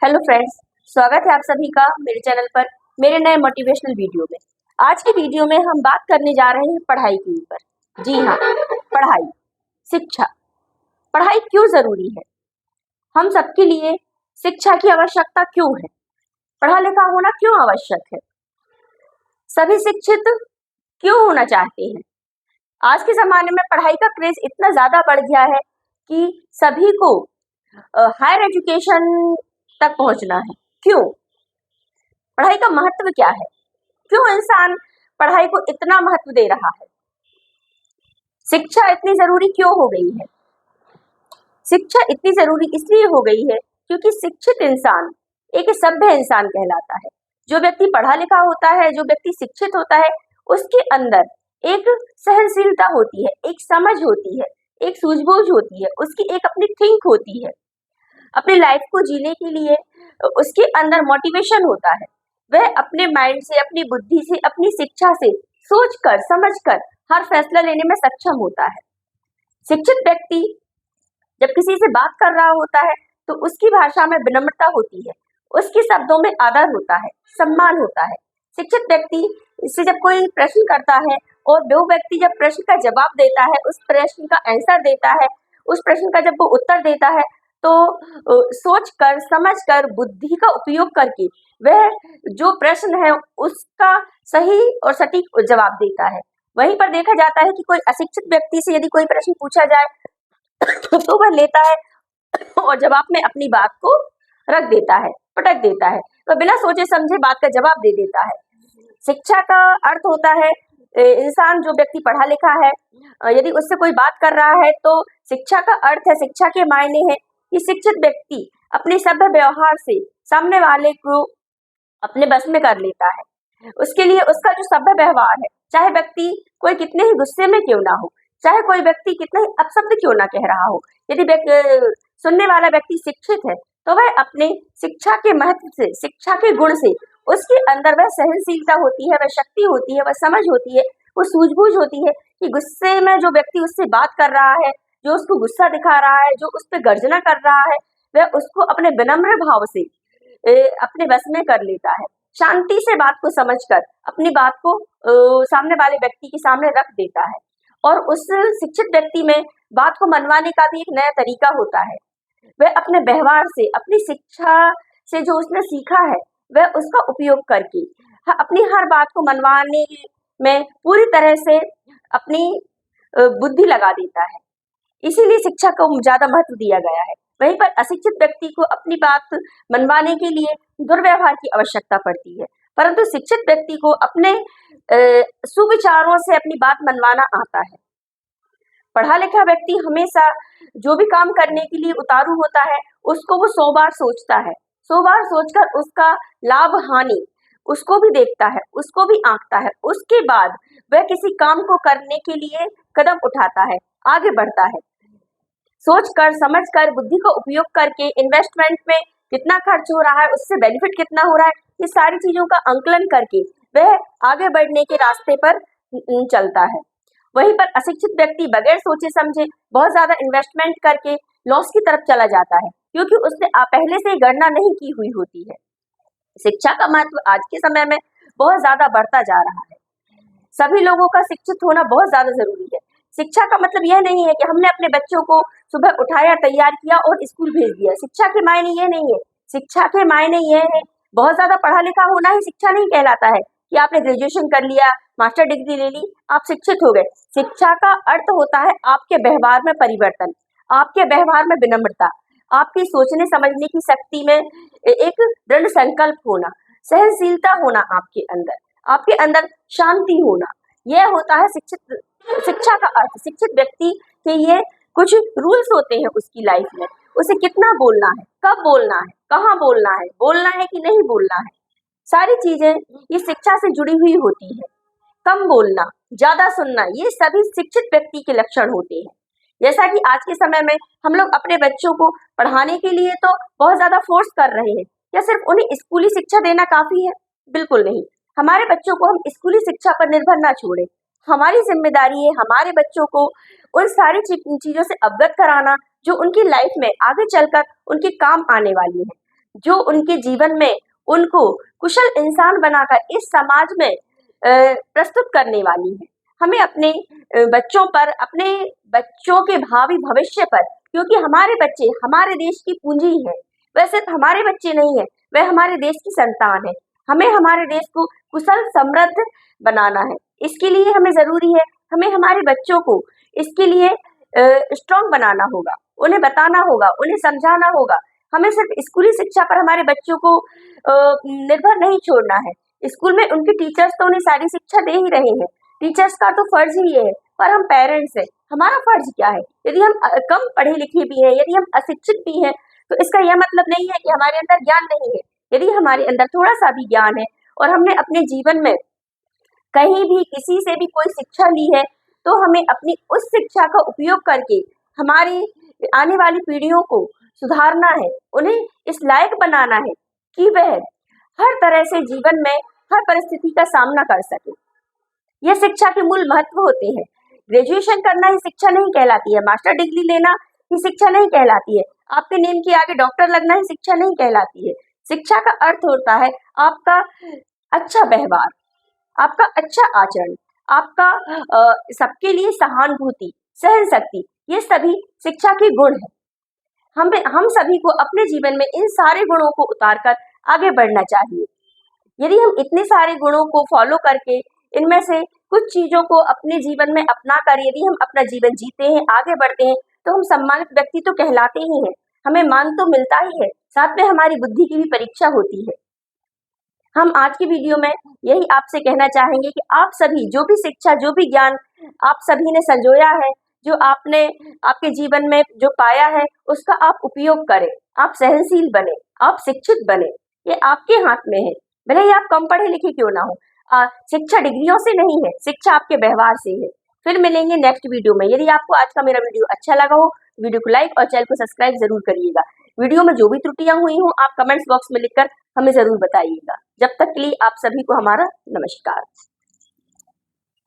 Hello friends, स्वागत है आप सभी का मेरे चैनल पर मेरे नए मोटिवेशनल वीडियो में। आज की वीडियो में हम बात करने जा रहे हैं पढ़ाई के ऊपर। जी हाँ, पढ़ाई, शिक्षा। पढ़ाई क्यों जरूरी है? हम सबके लिए शिक्षा की आवश्यकता क्यों है? पढ़ा लिखा होना क्यों आवश्यक है? सभी शिक्षित क्यों होना चाहते हैं? आज के जमाने में पढ़ाई का क्रेज इतना ज्यादा बढ़ गया है कि सभी को हायर एजुकेशन तक पहुंचना है। क्यों? पढ़ाई का महत्व क्या है? क्यों इंसान पढ़ाई को इतना महत्व दे रहा है? शिक्षा इतनी जरूरी क्यों हो गई है? शिक्षा इतनी जरूरी इसलिए हो गई है क्योंकि शिक्षित इंसान एक सभ्य इंसान कहलाता है। जो व्यक्ति पढ़ा लिखा होता है, जो व्यक्ति शिक्षित होता है, उसके अंदर एक सहनशीलता होती है, एक समझ होती है, एक सूझबूझ होती है, उसकी एक अपनी थिंक होती है। अपनी लाइफ को जीने के लिए उसके अंदर मोटिवेशन होता है। वह अपने माइंड से, अपनी बुद्धि से, अपनी शिक्षा से सोचकर समझकर हर फैसला लेने में सक्षम होता है। शिक्षित व्यक्ति जब किसी से बात कर रहा होता है तो उसकी भाषा में विनम्रता होती है, उसके शब्दों में आदर होता है, सम्मान होता है। शिक्षित व्यक्ति से जब कोई प्रश्न करता है और वो व्यक्ति जब प्रश्न का जवाब देता है, उस प्रश्न का आंसर देता है, उस प्रश्न का जब वो उत्तर देता है तो सोच कर, समझ कर, बुद्धि का उपयोग करके वह जो प्रश्न है उसका सही और सटीक जवाब देता है। वहीं पर देखा जाता है कि कोई अशिक्षित व्यक्ति से यदि कोई प्रश्न पूछा जाए तो वह लेता है और जवाब में अपनी बात को रख देता है, पटक देता है, तो बिना सोचे समझे बात का जवाब दे देता है। शिक्षा का अर्थ होता है इंसान, जो व्यक्ति पढ़ा लिखा है, यदि उससे कोई बात कर रहा है तो शिक्षा का अर्थ है, शिक्षा के मायने है कि शिक्षित व्यक्ति अपने सभ्य व्यवहार से सामने वाले को अपने बस में कर लेता है। उसके लिए उसका जो सभ्य व्यवहार है, चाहे व्यक्ति कोई कितने ही गुस्से में क्यों ना हो, चाहे कोई व्यक्ति कितना ही अपशब्द क्यों ना कह रहा हो, यदि सुनने वाला व्यक्ति शिक्षित है तो वह अपने शिक्षा के महत्व से, शिक्षा के गुण से उसके अंदर वह सहनशीलता होती है, वह शक्ति होती है, वह समझ होती है, वो सूझबूझ होती है कि गुस्से में जो व्यक्ति उससे बात कर रहा है, जो उसको गुस्सा दिखा रहा है, जो उस पर गर्जना कर रहा है, वह उसको अपने विनम्र भाव से अपने बस में कर लेता है। शांति से बात को समझकर अपनी बात को सामने वाले व्यक्ति के सामने रख देता है और उस शिक्षित व्यक्ति में बात को मनवाने का भी एक नया तरीका होता है। वह अपने व्यवहार से, अपनी शिक्षा से जो उसने सीखा है, वह उसका उपयोग करके अपनी हर बात को मनवाने में पूरी तरह से अपनी बुद्धि लगा देता है। इसीलिए शिक्षा को ज्यादा महत्व दिया गया है। वहीं पर अशिक्षित व्यक्ति को अपनी बात मनवाने के लिए दुर्व्यवहार की आवश्यकता पड़ती है, परंतु शिक्षित व्यक्ति को अपने सुविचारों से अपनी बात मनवाना आता है। पढ़ा लिखा व्यक्ति हमेशा जो भी काम करने के लिए उतारू होता है उसको वो 100 बार सोचता है, 100 बार सोचकर उसका लाभ हानि उसको भी देखता है, उसको भी आंकता है। उसके बाद वह किसी काम को करने के लिए कदम उठाता है, आगे बढ़ता है। सोच कर, समझ कर, बुद्धि का उपयोग करके इन्वेस्टमेंट में कितना खर्च हो रहा है, उससे बेनिफिट कितना हो रहा है, ये सारी चीजों का आंकलन करके वह आगे बढ़ने के रास्ते पर चलता है। वहीं पर अशिक्षित व्यक्ति बगैर सोचे समझे बहुत ज्यादा इन्वेस्टमेंट करके लॉस की तरफ चला जाता है, क्योंकि उसने पहले से गणना नहीं की हुई होती है। शिक्षा का महत्व आज के समय में बहुत ज्यादा बढ़ता जा रहा है। सभी लोगों का शिक्षित होना बहुत ज्यादा जरूरी है। शिक्षा का मतलब यह नहीं है कि हमने अपने बच्चों को सुबह उठाया, तैयार किया और स्कूल भेज दिया। शिक्षा के मायने ये नहीं है। शिक्षा के मायने ये है, बहुत ज्यादा पढ़ा लिखा होना ही शिक्षा नहीं कहलाता है कि आपने ग्रेजुएशन कर लिया, मास्टर डिग्री ले ली, आप शिक्षित हो गए। शिक्षा का अर्थ होता है आपके व्यवहार में परिवर्तन, आपके व्यवहार में विनम्रता, आपकी सोचने समझने की शक्ति में एक दृढ़ संकल्प होना, सहनशीलता होना, आपके अंदर शांति होना। यह होता है शिक्षा का अर्थ। शिक्षित व्यक्ति के ये कुछ रूल्स होते हैं उसकी लाइफ में। उसे कितना बोलना है, कब बोलना है, कहाँ बोलना है कि नहीं बोलना है, सारी चीजें ये शिक्षा से जुड़ी हुई होती है। कम बोलना, ज्यादा सुनना, ये सभी शिक्षित व्यक्ति के लक्षण होते हैं। जैसा कि आज के समय में हम लोग अपने बच्चों को पढ़ाने के लिए तो बहुत ज्यादा फोर्स कर रहे हैं। क्या सिर्फ उन्हें स्कूली शिक्षा देना काफी है? बिल्कुल नहीं। हमारे बच्चों को हम स्कूली शिक्षा पर निर्भर ना छोड़ें। हमारी जिम्मेदारी है हमारे बच्चों को उन सारी चीजों से अवगत कराना जो उनकी लाइफ में आगे चलकर उनके काम आने वाली है। जो उनके जीवन में उनको कुशल इंसान बनाकर इस समाज में प्रस्तुत करने वाली है। हमें अपने बच्चों पर, अपने बच्चों के भावी भविष्य पर, क्योंकि हमारे बच्चे हमारे देश की पूंजी है। वह सिर्फ हमारे बच्चे नहीं है, वह हमारे देश की संतान है। हमें हमारे देश को कुशल समृद्ध बनाना है। इसके लिए हमें जरूरी है, हमें हमारे बच्चों को इसके लिए स्ट्रॉन्ग बनाना होगा, उन्हें बताना होगा, उन्हें समझाना होगा। हमें सिर्फ स्कूली शिक्षा पर हमारे बच्चों को निर्भर नहीं छोड़ना है। स्कूल में उनके टीचर्स तो उन्हें सारी शिक्षा दे ही रहे हैं, टीचर्स का तो फर्ज ही है, पर हम पेरेंट्स हैं, हमारा फर्ज क्या है? यदि हम कम पढ़े लिखे भी हैं, यदि हम अशिक्षित भी हैं, तो इसका यह मतलब नहीं है कि हमारे अंदर ज्ञान नहीं है। यदि हमारे अंदर थोड़ा सा भी ज्ञान है और हमने अपने जीवन में कहीं भी किसी से भी कोई शिक्षा ली है, तो हमें अपनी उस शिक्षा का उपयोग करके हमारी आने वाली पीढ़ियों को सुधारना है, उन्हें इस लायक बनाना है कि वह हर तरह से जीवन में हर परिस्थिति का सामना कर सके। यह शिक्षा के मूल महत्व होते हैं। ग्रेजुएशन करना ही शिक्षा नहीं कहलाती है, मास्टर डिग्री लेना ही शिक्षा नहीं कहलाती है, आपके नेम के आगे डॉक्टर लगना ही शिक्षा नहीं कहलाती है। शिक्षा का अर्थ होता है आपका अच्छा व्यवहार, आपका अच्छा आचरण, आपका सबके लिए सहानुभूति, सहन शक्ति, ये सभी शिक्षा के गुण हैं। हम सभी को अपने जीवन में इन सारे गुणों को उतारकर आगे बढ़ना चाहिए। यदि हम इतने सारे गुणों को फॉलो करके इनमें से कुछ चीजों को अपने जीवन में अपना कर यदि हम अपना जीवन जीते हैं, आगे बढ़ते हैं, तो हम सम्मानित व्यक्ति तो कहलाते ही हैं, हमें मान तो मिलता ही है, साथ में हमारी बुद्धि की भी परीक्षा होती है। हम आज की वीडियो में यही आपसे कहना चाहेंगे कि आप सभी जो भी शिक्षा, जो भी ज्ञान आप सभी ने संजोया है, जो आपने आपके जीवन में जो पाया है, उसका आप उपयोग करें। आप सहनशील बने, आप शिक्षित बने, ये आपके हाथ में है। भले ही आप कम पढ़े लिखे क्यों ना हो, शिक्षा डिग्रियों से नहीं है, शिक्षा आपके व्यवहार से है। फिर मिलेंगे नेक्स्ट वीडियो में। यदि आपको आज का मेरा वीडियो अच्छा लगा हो, वीडियो को लाइक और चैनल को सब्सक्राइब जरूर करिएगा। वीडियो में जो भी त्रुटियां हुई हों, आप कमेंट्स बॉक्स में लिखकर हमें जरूर बताइएगा। जब तक के लिए आप सभी को हमारा नमस्कार।